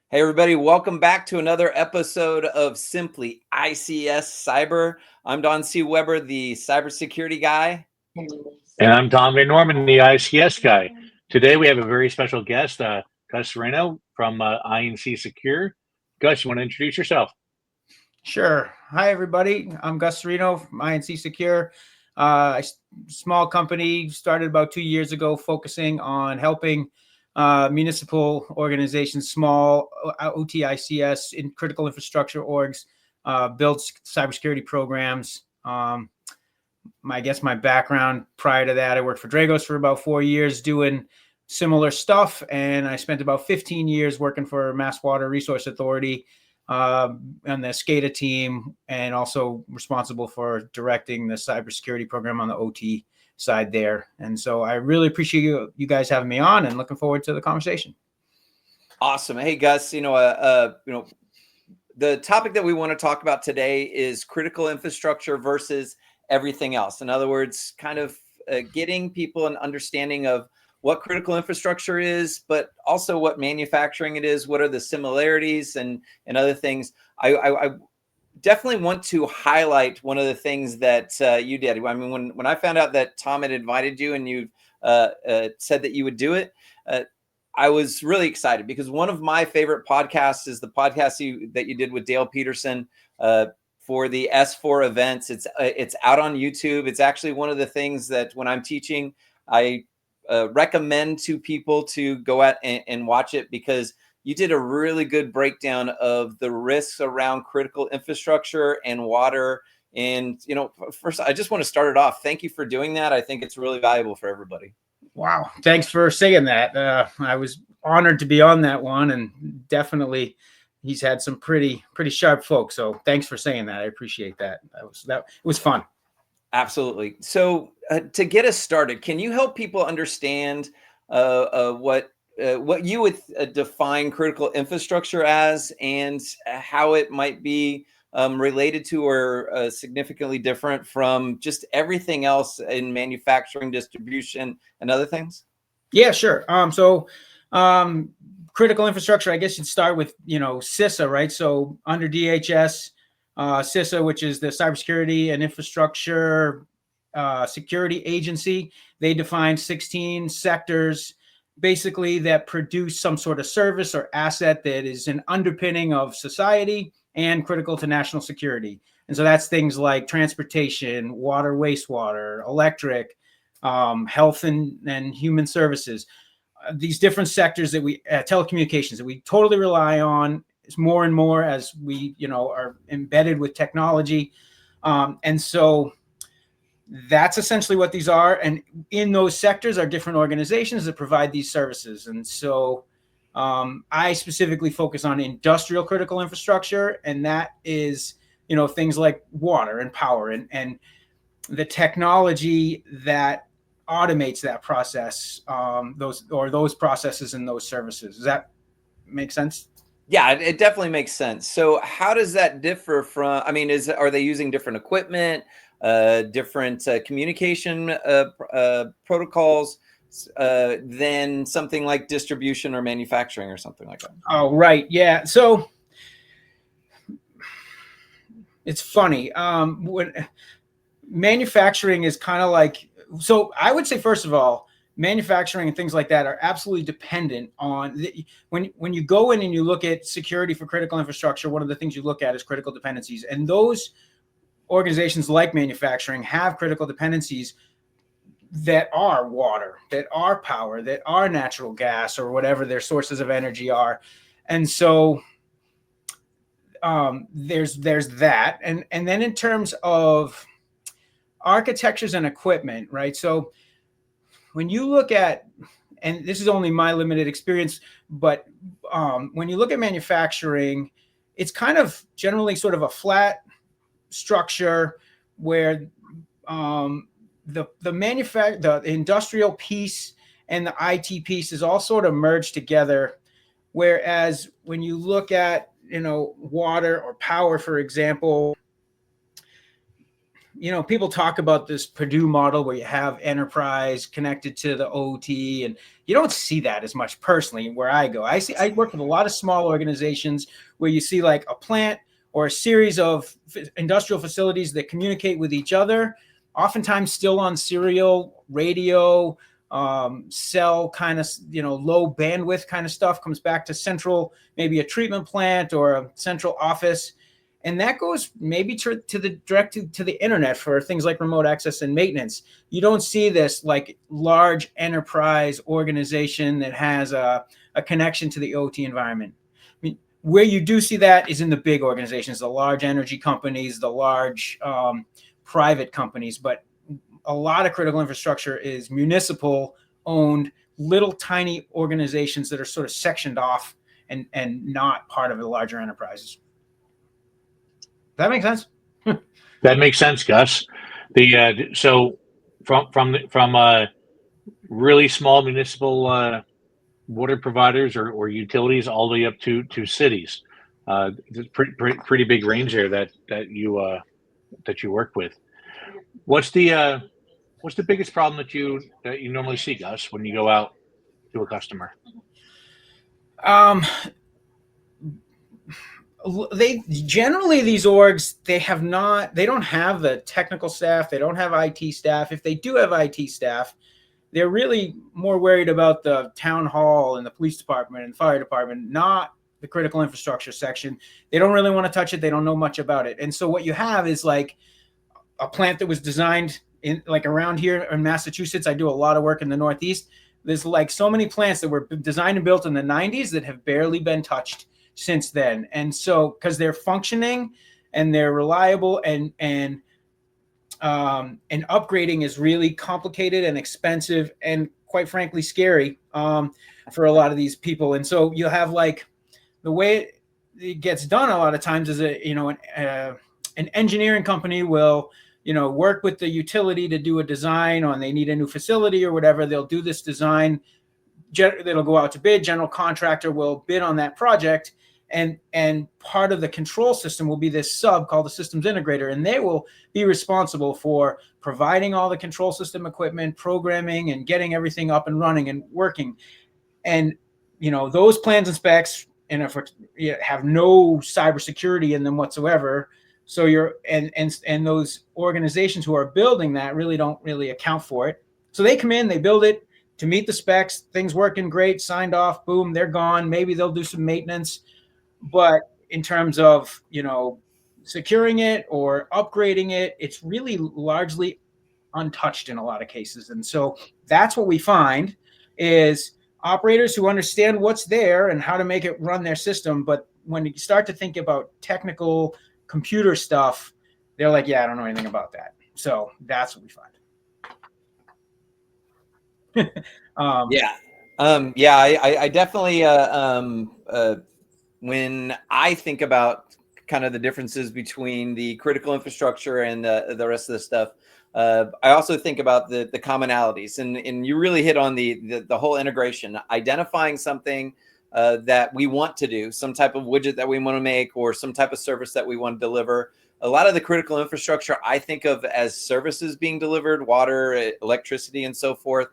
Hey, everybody, welcome back to another episode of Simply ICS Cyber. I'm Don C. Weber, the cybersecurity guy. And I'm Tom VanNorman, the ICS guy. Today we have a very special guest, Gus Serino from I&C Secure. Gus, you want to introduce yourself? Sure. Hi, everybody. I'm Gus Serino from I&C Secure. Small company, started about 2 years ago, focusing on helping municipal organizations, small OTICS in critical infrastructure orgs, build cybersecurity programs. I guess my background prior to that, I worked for Dragos for about 4 years doing similar stuff. And I spent about 15 years working for Mass Water Resource Authority on the SCADA team, and also responsible for directing the cybersecurity program on the OT side there. And so I really appreciate you guys having me on, and looking forward to the conversation. Awesome. Hey, Gus, the topic that we want to talk about today is critical infrastructure versus everything else. In other words, kind of getting people an understanding of what critical infrastructure is, but also what manufacturing it is, what are the similarities and other things. I definitely want to highlight one of the things that you did. I mean, when I found out that Tom had invited you and you said that you would do it, I was really excited, because one of my favorite podcasts is the podcast that you did with Dale Peterson for the S4 events. It's out on YouTube. It's actually one of the things that when I'm teaching, I recommend to people to go out and watch it, because you did a really good breakdown of the risks around critical infrastructure and water. And, first, I just want to start it off. Thank you for doing that. I think it's really valuable for everybody. Wow. Thanks for saying that. I was honored to be on that one, and definitely he's had some pretty sharp folks. So thanks for saying that. I appreciate that. It was fun. Absolutely. So to get us started, can you help people understand what you would define critical infrastructure as, and how it might be related to or significantly different from just everything else in manufacturing, distribution, and other things? Yeah, sure. Critical infrastructure, I guess you'd start with, CISA, right? So under DHS, CISA, which is the Cybersecurity and Infrastructure Security Agency, they define 16 sectors basically that produce some sort of service or asset that is an underpinning of society and critical to national security. And so that's things like transportation, water, wastewater, electric, health and human services. These different sectors that we telecommunications that we totally rely on is more and more as we are embedded with technology, and so that's essentially what these are. And in those sectors are different organizations that provide these services. And so I specifically focus on industrial critical infrastructure, and that is things like water and power and the technology that automates that process, those processes and those services. Does that make sense? Yeah, it definitely makes sense. So how does that differ from, are they using different equipment, different communication protocols than something like distribution or manufacturing or something like that? Oh, right. Yeah. So it's funny. When manufacturing is kind of like, so I would say, first of all, manufacturing and things like that are absolutely dependent on when you go in and you look at security for critical infrastructure. One of the things you look at is critical dependencies, and those organizations like manufacturing have critical dependencies that are water, that are power, that are natural gas, or whatever their sources of energy are. And so there's that, and then in terms of architectures and equipment, right? So when you look at, and this is only my limited experience, but when you look at manufacturing, it's kind of generally sort of a flat structure where the industrial piece and the IT piece is all sort of merged together. Whereas when you look at water or power, for example, people talk about this Purdue model where you have enterprise connected to the OT, and you don't see that as much personally where I go. I work with a lot of small organizations where you see like a plant or a series of industrial facilities that communicate with each other, oftentimes still on serial radio, cell kind of, low bandwidth kind of stuff, comes back to central, maybe a treatment plant or a central office. And that goes maybe to the direct to the internet for things like remote access and maintenance. You don't see this like large enterprise organization that has a connection to the OT environment. I mean, where you do see that is in the big organizations, the large energy companies, the large private companies. But a lot of critical infrastructure is municipal owned, little tiny organizations that are sort of sectioned off and not part of the larger enterprises. Does that make sense? That makes sense, Gus. So from really small municipal water providers or utilities all the way up to cities, there's pretty big range there that you work with. What's the biggest problem that you normally see, Gus, when you go out to a customer? They generally, these orgs, they don't have the technical staff. They don't have IT staff. If they do have IT staff, they're really more worried about the town hall and the police department and fire department, not the critical infrastructure section. They don't really want to touch it. They don't know much about it. And so what you have is like a plant that was designed in like around here in Massachusetts. I do a lot of work in the Northeast. There's like so many plants that were designed and built in the 90s that have barely been touched since then. And so because they're functioning and they're reliable, and upgrading is really complicated and expensive and quite frankly scary for a lot of these people. And so you'll have like the way it gets done a lot of times is an engineering company will work with the utility to do a design on, they need a new facility or whatever. They'll do this design. It'll go out to bid. General contractor will bid on that project. And part of the control system will be this sub called the systems integrator, and they will be responsible for providing all the control system equipment, programming, and getting everything up and running and working. And those plans and specs have no cybersecurity in them whatsoever. So and those organizations who are building that really don't really account for it. So they come in, they build it to meet the specs, things working great, signed off, boom, they're gone. Maybe they'll do some maintenance. But in terms of, securing it or upgrading it, it's really largely untouched in a lot of cases. And so that's what we find is operators who understand what's there and how to make it run their system. But when you start to think about technical computer stuff, they're like, yeah, I don't know anything about that. So that's what we find. I definitely when I think about kind of the differences between the critical infrastructure and the rest of the stuff, I also think about the commonalities, and you really hit on the whole integration, identifying something that we want to do, some type of widget that we want to make, or some type of service that we want to deliver. A lot of the critical infrastructure I think of as services being delivered, water, electricity, and so forth,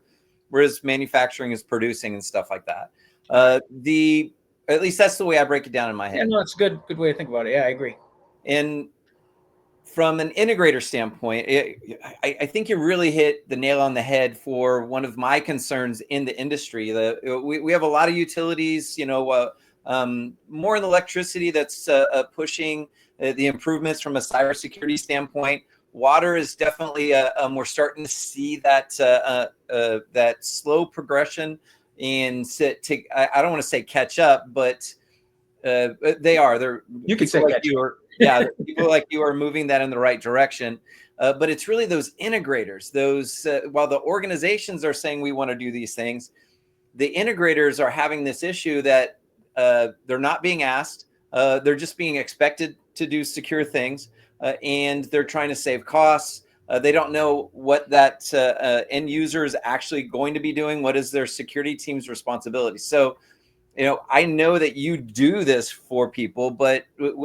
whereas manufacturing is producing and stuff like that. At least that's the way I break it down in my head. Yeah, no, it's a good way to think about it. Yeah, I agree. And from an integrator standpoint, I think you really hit the nail on the head for one of my concerns in the industry. We have a lot of utilities, more in the electricity that's pushing the improvements from a cybersecurity standpoint. Water is definitely we're starting to see that that slow progression and I don't want to say catch up, but they are. You could say like you are. Yeah, people like you are moving that in the right direction. But it's really those integrators. Those while the organizations are saying we want to do these things, the integrators are having this issue that they're not being asked. They're just being expected to do secure things, and they're trying to save costs. They don't know what that end user is actually going to be doing. What is their security team's responsibility? So I know that you do this for people, but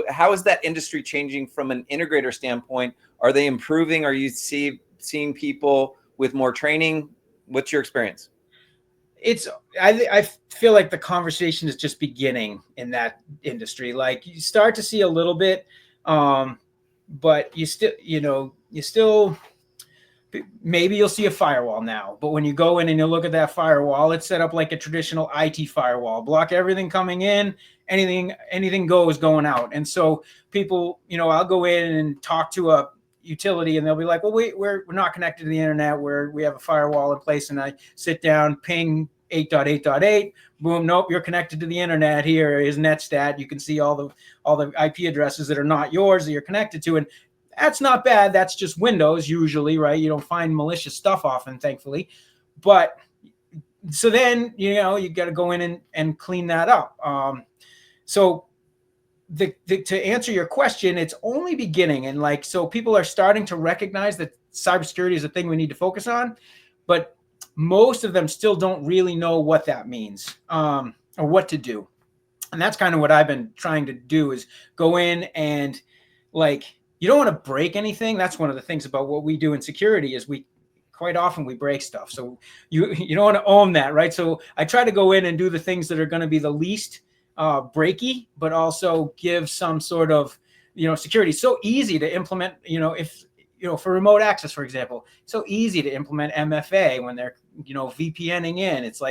how is that industry changing from an integrator standpoint? Are they improving? Are you seeing people with more training? What's your experience? I feel like the conversation is just beginning in that industry. Like you start to see a little bit, but you still maybe you'll see a firewall now, but when you go in and you look at that firewall, it's set up like a traditional IT firewall, block everything coming in, anything goes going out. And so people, I'll go in and talk to a utility and they'll be like, well, we're not connected to the internet, we have a firewall in place. And I sit down, ping 8.8.8, boom, nope, you're connected to the internet. Here is netstat. You can see all the IP addresses that are not yours that you're connected to. And that's not bad. That's just Windows usually, right? You don't find malicious stuff often, thankfully. But so then, you got to go in and clean that up. So to answer your question, it's only beginning. And so people are starting to recognize that cybersecurity is a thing we need to focus on, but most of them still don't really know what that means, or what to do. And that's kind of what I've been trying to do, is go in and you don't want to break anything. That's one of the things about what we do in security is quite often we break stuff. So you don't want to own that, right? So I try to go in and do the things that are going to be the least breaky, but also give some sort of, security. It's so easy to implement, if, for remote access, for example, it's so easy to implement MFA when they're, VPNing in. It's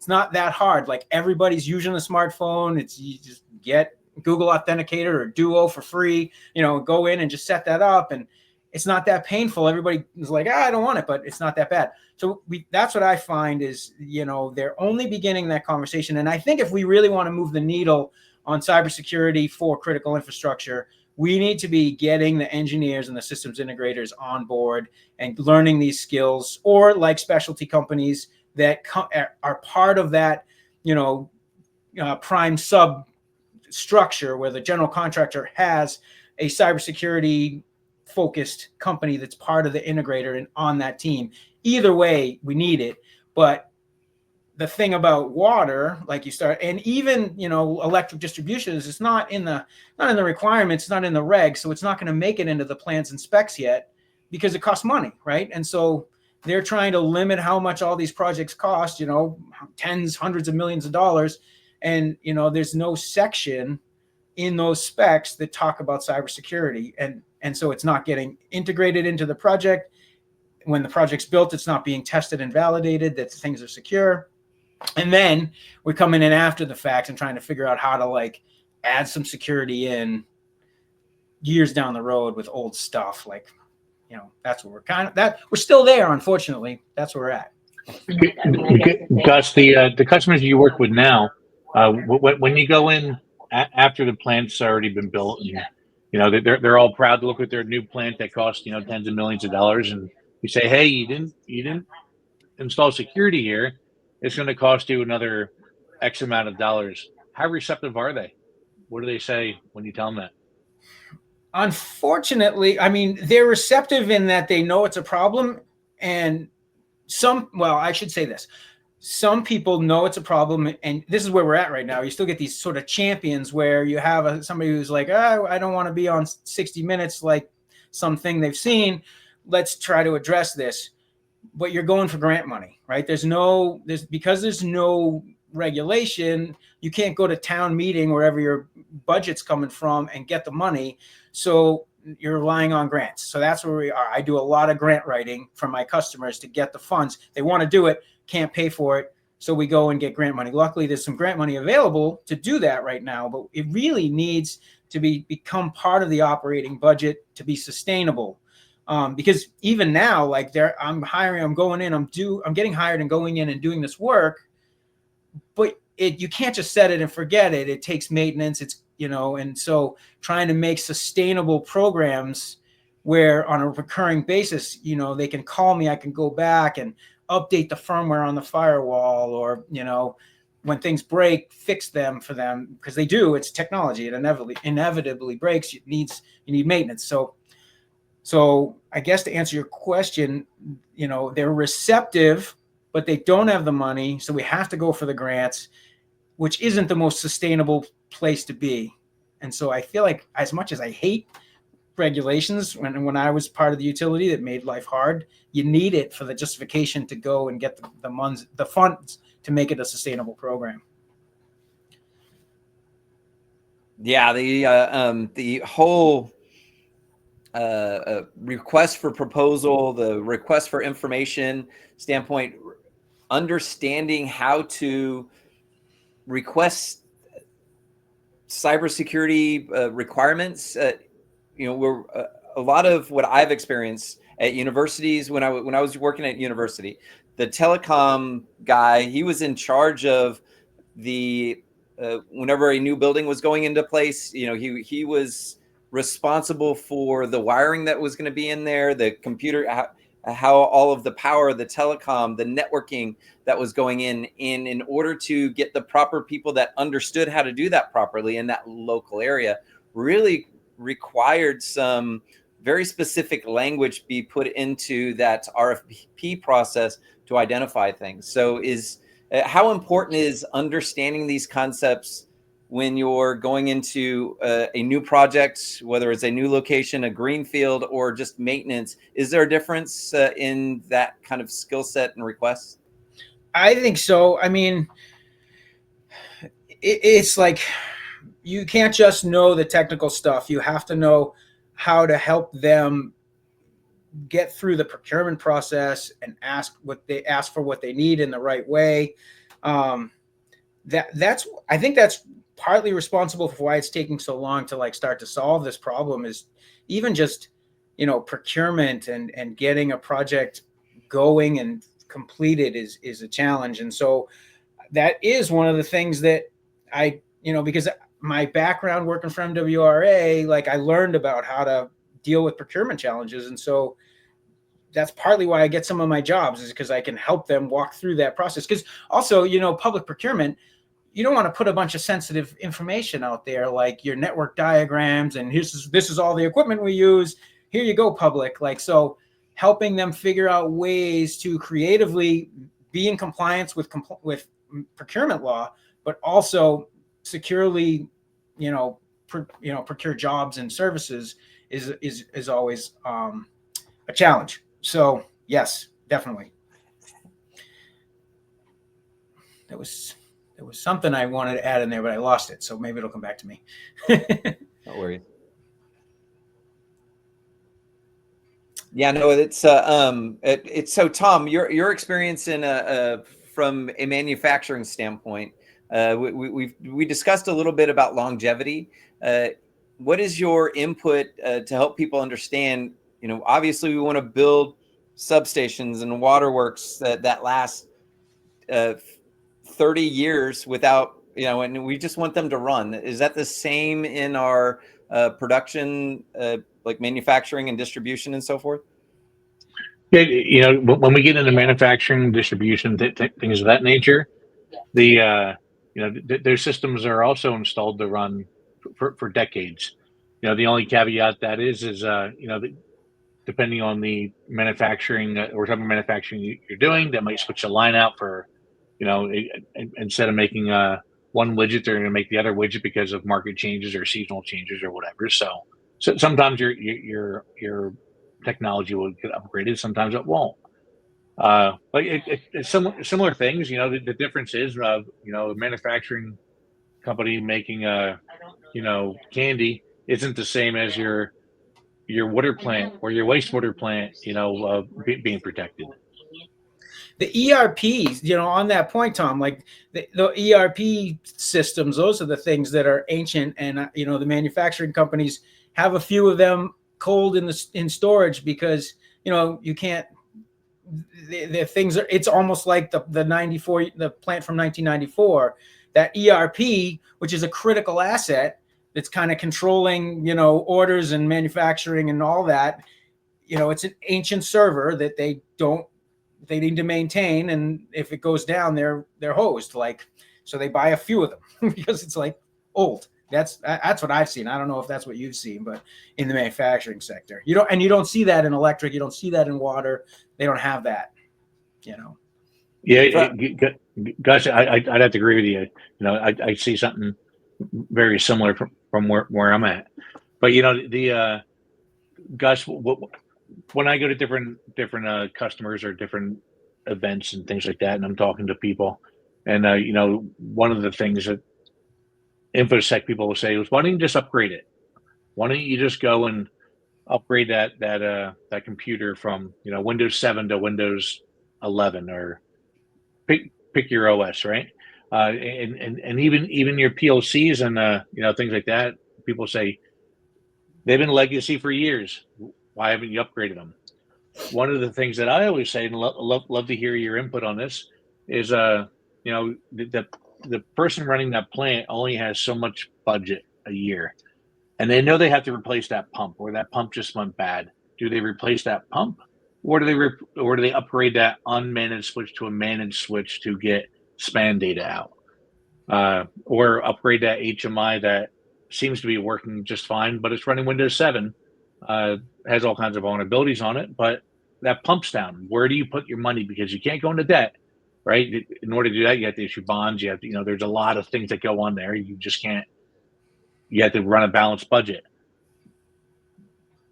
not that hard. Like everybody's using a smartphone. You just get Google Authenticator or Duo for free, go in and just set that up, and it's not that painful. Everybody is like, I don't want it, but it's not that bad. So that's what I find is, they're only beginning that conversation. And I think if we really want to move the needle on cybersecurity for critical infrastructure, we need to be getting the engineers and the systems integrators on board and learning these skills, or like specialty companies that are part of that, prime sub structure where the general contractor has a cybersecurity focused company that's part of the integrator and on that team. Either way, we need it. But the thing about water, and even, electric distribution is it's not in the requirements, it's not in the regs. So it's not going to make it into the plans and specs yet because it costs money, right? And so they're trying to limit how much all these projects cost, tens, hundreds of millions of dollars. And, there's no section in those specs that talk about cybersecurity. And so it's not getting integrated into the project. When the project's built, it's not being tested and validated that things are secure. And then we're coming in after the fact and trying to figure out how to add some security in years down the road with old stuff. That's where we're still there, unfortunately. That's where we're at. Gus, the customers you work with now, when you go in after the plant's already been built, and they're all proud to look at their new plant that costs tens of millions of dollars, and you say, hey, you didn't install security here. It's going to cost you another X amount of dollars. How receptive are they? What do they say when you tell them that? Unfortunately, they're receptive in that they know it's a problem, and I should say this. Some people know it's a problem, and this is where we're at right now. You still get these sort of champions where you have somebody who's like, I don't want to be on 60 Minutes like something they've seen. Let's try to address this. But you're going for grant money, right? Because there's no regulation, you can't go to town meeting wherever your budget's coming from and get the money. So you're relying on grants. So that's where we are. I do a lot of grant writing for my customers to get the funds. They want to do it, can't pay for it. So we go and get grant money. Luckily, there's some grant money available to do that right now, but it really needs to become part of the operating budget to be sustainable. Because even now, I'm hiring, I'm going in, I'm getting hired and going in and doing this work, but you can't just set it and forget it. It takes maintenance. It's, and so trying to make sustainable programs where on a recurring basis, they can call me, I can go back and update the firmware on the firewall, or, when things break, fix them for them, because they do, it's technology. It inevitably breaks. You need maintenance. So I guess to answer your question, they're receptive, but they don't have the money. So we have to go for the grants. which isn't the most sustainable place to be. And so I feel like, as much as I hate regulations, when I was part of the utility that made life hard, you need it for the justification to go and get the funds to make it a sustainable program. Yeah, the whole request for proposal, the request for information standpoint, understanding how to request cybersecurity requirements. We're a lot of what I've experienced at universities when I was working at university, the telecom guy, he was in charge of the whenever a new building was going into place, he was responsible for the wiring that was going to be in there, the computer, how all of the power, the telecom, the networking that was going in order to get the proper people that understood how to do that properly in that local area. Really required some very specific language be put into that RFP process to identify things. So how important is understanding these concepts when you're going into a new project, whether it's a new location, a greenfield, or just maintenance? Is there a difference in that kind of skill set and requests? I think so. I mean, it's like, you can't just know the technical stuff. You have to know how to help them get through the procurement process and ask for what they need in the right way. I think that's partly responsible for why it's taking so long to start to solve this problem, is even just, procurement and getting a project going and completed is a challenge. And so that is one of the things that because my background working for MWRA, I learned about how to deal with procurement challenges. And so that's partly why I get some of my jobs, is because I can help them walk through that process. Because also, public procurement, you don't want to put a bunch of sensitive information out there, like your network diagrams and this is all the equipment we use. Here you go, public. So helping them figure out ways to creatively be in compliance with procurement law, but also securely, procure jobs and services is always a challenge. So yes, definitely. There was something I wanted to add in there, but I lost it. So maybe it'll come back to me. No worries. Yeah, no, it's so Tom, your experience from a manufacturing standpoint, we discussed a little bit about longevity. What is your input to help people understand? Obviously we want to build substations and waterworks that last 30 years without, and we just want them to run. Is that the same in our production, like manufacturing and distribution and so forth? Yeah, when we get into manufacturing, distribution, things of that nature, their systems are also installed to run for decades. The only caveat that is depending on the manufacturing or type of manufacturing you're doing, they might switch a line out for, instead of making one widget, they're going to make the other widget because of market changes or seasonal changes or whatever. So sometimes your technology will get upgraded, sometimes it won't. But it's similar things. The difference is, a manufacturing company making candy isn't the same as your water plant or your wastewater plant, being protected. The ERPs, on that point, Tom, like the ERP systems, those are the things that are ancient, and the manufacturing companies have a few of them cold in storage because you can't. The things are. It's almost like the plant from 1994, that ERP, which is a critical asset that's kind of controlling orders and manufacturing and all that. It's an ancient server that they need to maintain, and if it goes down, they're hosed. So they buy a few of them because it's old. That's what I've seen. I don't know if that's what you've seen, but in the manufacturing sector, you don't see that in electric. You don't see that in water. They don't have that. Yeah. Go Gus, I'd have to agree with you. I see something very similar from where I'm at. But the Gus, when I go to different customers or different events and things like that, and I'm talking to people, and one of the things that InfoSec people will say is, "Why don't you just upgrade it? Why don't you just go and upgrade that computer from Windows 7 to Windows 11, or pick your OS, right?" And even your PLCs and things like that. People say they've been legacy for years. Why haven't you upgraded them? One of the things that I always say, and love to hear your input on this, is the person running that plant only has so much budget a year, and they know they have to replace that pump, or that pump just went bad. Do they replace that pump, or do they upgrade that unmanaged switch to a managed switch to get span data out, or upgrade that HMI that seems to be working just fine, but it's running Windows 7, has all kinds of vulnerabilities on it, but that pump's down. Where do you put your money? Because you can't go into debt, right? In order to do that, you have to issue bonds. You have to, there's a lot of things that go on there. You just can't. You have to run a balanced budget.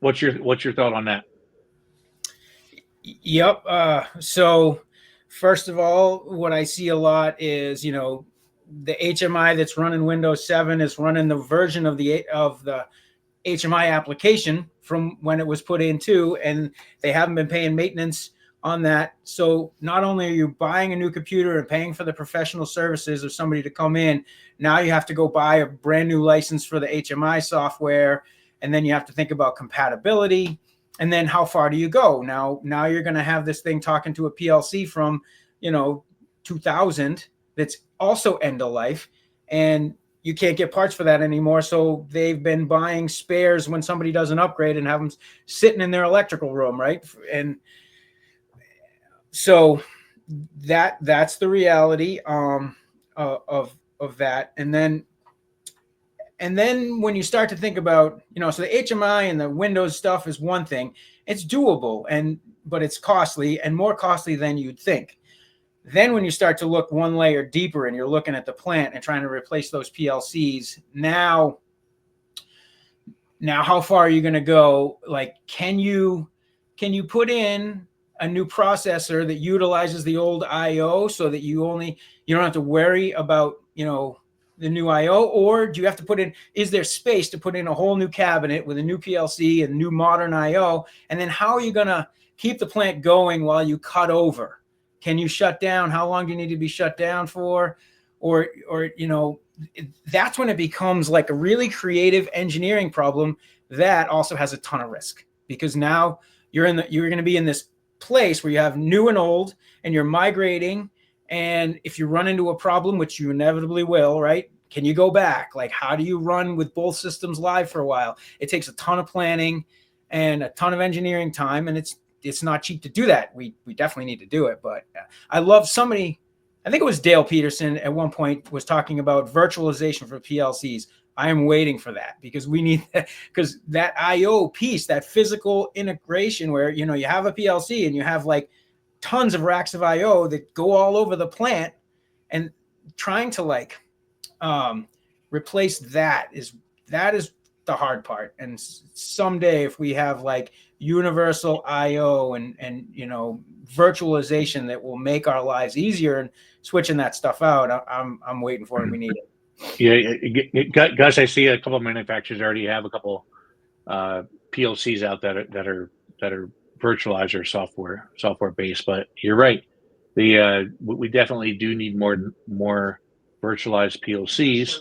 What's your thought on that? Yep. So first of all, what I see a lot is, the HMI that's running Windows 7 is running the version of the HMI application from when it was put into, and they haven't been paying maintenance on that. So not only are you buying a new computer and paying for the professional services of somebody to come in, now you have to go buy a brand new license for the HMI software, and then you have to think about compatibility. And then how far do you go? Now you're going to have this thing talking to a PLC from, 2000 that's also end of life, and you can't get parts for that anymore. So they've been buying spares when somebody does an upgrade and have them sitting in their electrical room, right? And so that's the reality of that. And then when you start to think about, so the HMI and the Windows stuff is one thing. It's doable, but it's costly, and more costly than you'd think. Then when you start to look one layer deeper and you're looking at the plant and trying to replace those PLCs, now how far are you going to go? Like, can you put in a new processor that utilizes the old IO so that you don't have to worry about, the new IO, or do you have to put in, is there space to put in a whole new cabinet with a new PLC and new modern IO? And then how are you going to keep the plant going while you cut over? Can you shut down? How long do you need to be shut down for? Or that's when it becomes like a really creative engineering problem that also has a ton of risk, because now you're going to be in this place where you have new and old, and you're migrating. And if you run into a problem, which you inevitably will, right? Can you go back? Like, how do you run with both systems live for a while? It takes a ton of planning and a ton of engineering time, and it's not cheap to do that. We definitely need to do it. But I love somebody, I think it was Dale Peterson at one point, was talking about virtualization for PLCs. I am waiting for that, because we need that, because that IO piece, that physical integration where, you have a PLC and you have like tons of racks of IO that go all over the plant, and trying to replace that is the hard part. And someday, if we have like universal IO and virtualization that will make our lives easier, and switching that stuff out, I'm waiting for it. We need it. Yeah, Gus, I see a couple of manufacturers already have a couple PLCs out that are virtualized or software based. But you're right. We definitely do need more virtualized PLCs,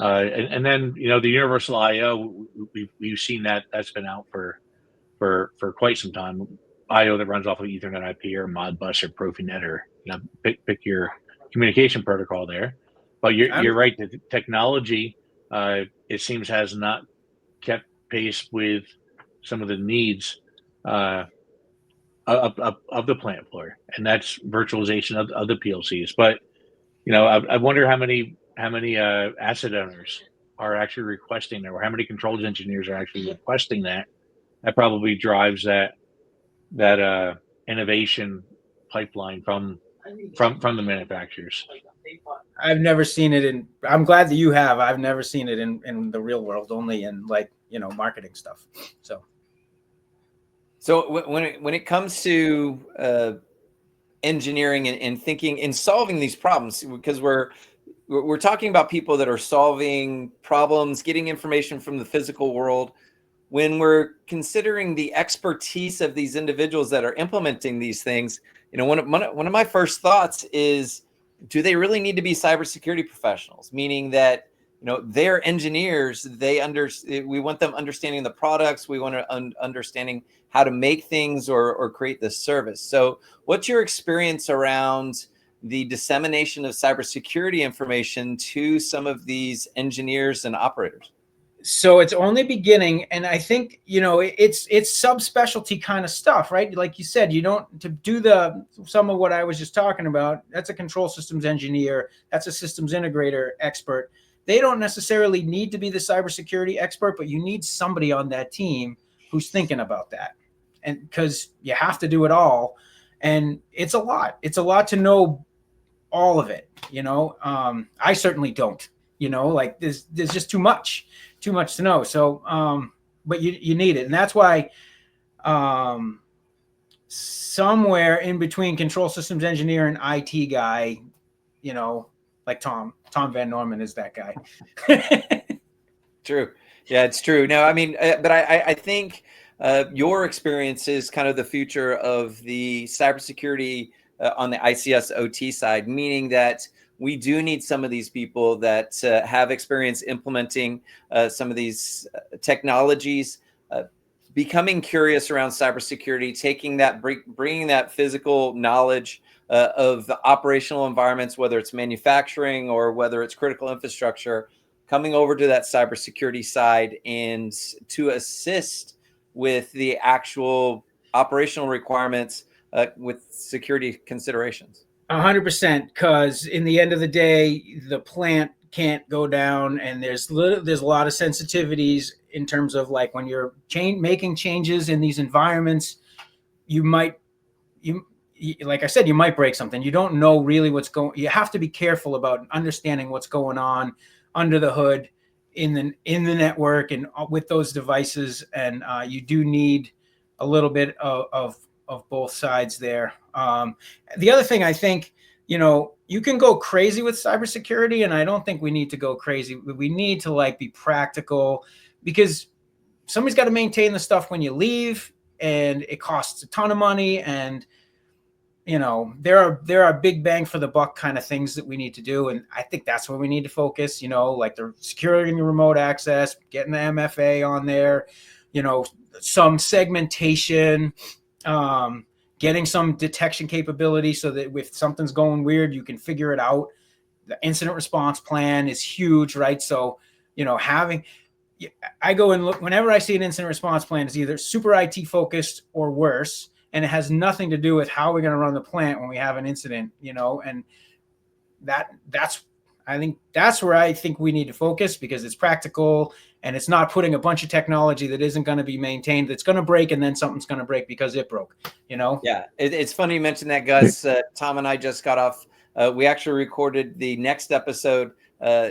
and then the universal IO. We've seen that's been out for quite some time. IO that runs off of Ethernet IP or Modbus or Profinet, or pick your communication protocol there. But you're right. The technology, it seems, has not kept pace with some of the needs of the plant floor, and that's virtualization of the PLCs. But I wonder how many asset owners are actually requesting that, or how many controls engineers are actually requesting that. That probably drives that innovation pipeline from from the manufacturers. I've never seen it in. I'm glad that you have. I've never seen it in the real world, only in like marketing stuff. So when it comes to engineering and thinking and solving these problems, because we're talking about people that are solving problems, getting information from the physical world. When we're considering the expertise of these individuals that are implementing these things, one of my first thoughts is, do they really need to be cybersecurity professionals? Meaning that, they're engineers. We want them understanding the products. We want to understanding how to make things or create this service. So what's your experience around the dissemination of cybersecurity information to some of these engineers and operators? So it's only beginning, and I think it's subspecialty kind of stuff, right? Like you said, you don't to do some of what I was just talking about. That's a control systems engineer. That's a systems integrator expert. They don't necessarily need to be the cybersecurity expert, but you need somebody on that team who's thinking about that, and because you have to do it all, and it's a lot. It's a lot to know all of it. I certainly don't. Like there's just too much to know. So, but you need it. And that's why somewhere in between control systems engineer and IT guy, like Tom VanNorman is that guy. True. Yeah, it's true. No, I mean, but I think your experience is kind of the future of the cybersecurity on the ICS OT side, meaning that we do need some of these people that have experience implementing some of these technologies, becoming curious around cybersecurity, taking that, bringing that physical knowledge of the operational environments, whether it's manufacturing or whether it's critical infrastructure, coming over to that cybersecurity side and to assist with the actual operational requirements with security considerations. 100%, because in the end of the day, the plant can't go down, and there's a lot of sensitivities in terms of like when you're making changes in these environments, like I said, you might break something. You don't know really what's going. You have to be careful about understanding what's going on under the hood in the network and with those devices, and you do need a little bit of both sides there. The other thing I think, you can go crazy with cybersecurity, and I don't think we need to go crazy. We need to be practical, because somebody's got to maintain the stuff when you leave, and it costs a ton of money. And there are big bang for the buck kind of things that we need to do, and I think that's where we need to focus. Like the securing the remote access, getting the MFA on there, some segmentation. Getting some detection capability so that if something's going weird, you can figure it out. The incident response plan is huge, right? So, I go and look whenever I see an incident response plan is either super IT focused or worse, and it has nothing to do with how we're going to run the plant when we have an incident, and I think that's where I think we need to focus, because it's practical and it's not putting a bunch of technology that isn't going to be maintained, that's going to break, and then something's going to break because it broke, Yeah, it's funny you mentioned that, Gus. Tom and I just got off. We actually recorded the next episode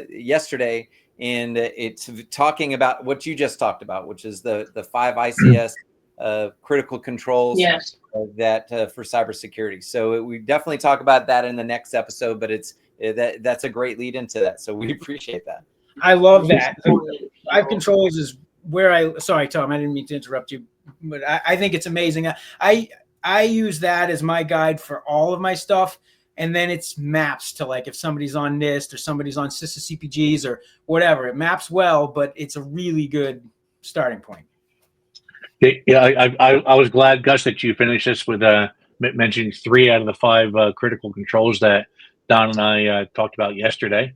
yesterday, and it's talking about what you just talked about, which is the 5 ICS critical controls. Yes. That for cybersecurity. So we definitely talk about that in the next episode, but that's a great lead into that. So we appreciate that. I love that. 5 controls is where sorry, Tom, I didn't mean to interrupt you, but I think it's amazing. I use that as my guide for all of my stuff. And then it's maps to if somebody's on NIST or somebody's on CISA CPGs or whatever, it maps well, but it's a really good starting point. Yeah, I was glad, Gus, that you finished this with mentioning 3 out of the 5 critical controls that Don and I talked about yesterday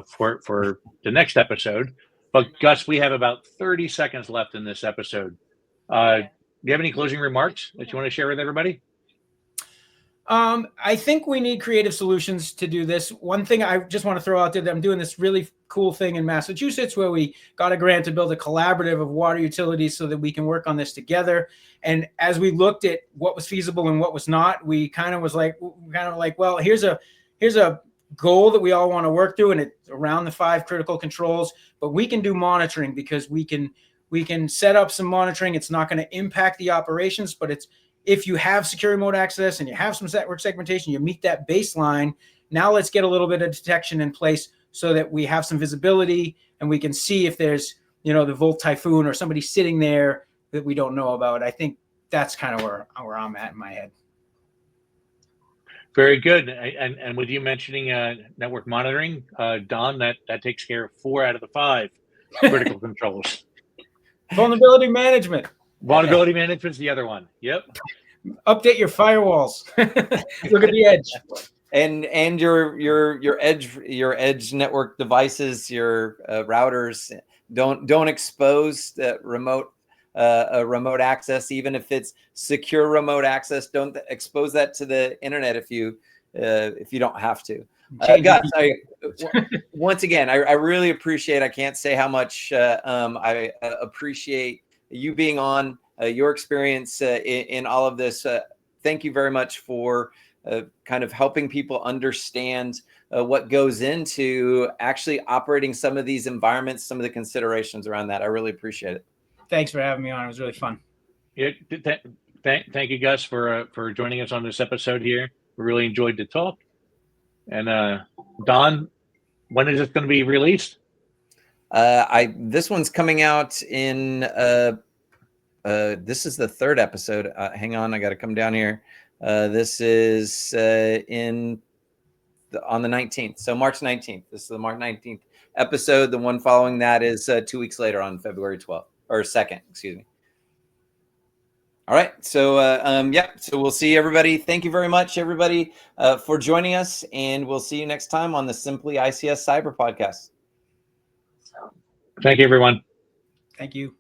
for the next episode. But Gus, we have about 30 seconds left in this episode. Do you have any closing remarks that you want to share with everybody? I think we need creative solutions to do this. One thing I just want to throw out there that I'm doing this really cool thing in Massachusetts where we got a grant to build a collaborative of water utilities so that we can work on this together. And as we looked at what was feasible and what was not, we kind of like, well, here's a goal that we all want to work through, and it's around the 5 critical controls, but we can do monitoring because we can set up some monitoring. It's not going to impact the operations, but if you have secure remote access and you have some network segmentation, you meet that baseline. Now let's get a little bit of detection in place so that we have some visibility and we can see if there's, the Volt Typhoon or somebody sitting there that we don't know about. I think that's kind of where I'm at in my head. Very good. And with you mentioning network monitoring, Don, that takes care of 4 out of the 5 critical controls. Vulnerability management. Vulnerability management is the other one. Yep. Update your firewalls. Look at the edge. And your edge network devices, your routers. Don't expose the remote access, even if it's secure remote access. Don't expose that to the internet if you don't have to. Gus, once again, I really appreciate. I can't say how much I appreciate you being on, your experience in all of this. Thank you very much for kind of helping people understand what goes into actually operating some of these environments, some of the considerations around that. I really appreciate it. Thanks for having me on. It was really fun. Yeah, thank you, Gus, for joining us on this episode here. We really enjoyed the talk. And Don, when is this going to be released? This one's coming out in this is the 3rd episode. Hang on, I got to come down here. This is on the 19th, so March 19th. This is the March 19th episode. The one following that is 2 weeks later on February 12th or 2nd. Excuse me. All right. So so we'll see everybody. Thank you very much, everybody, for joining us, and we'll see you next time on the Simply ICS Cyber podcast. Thank you, everyone. Thank you.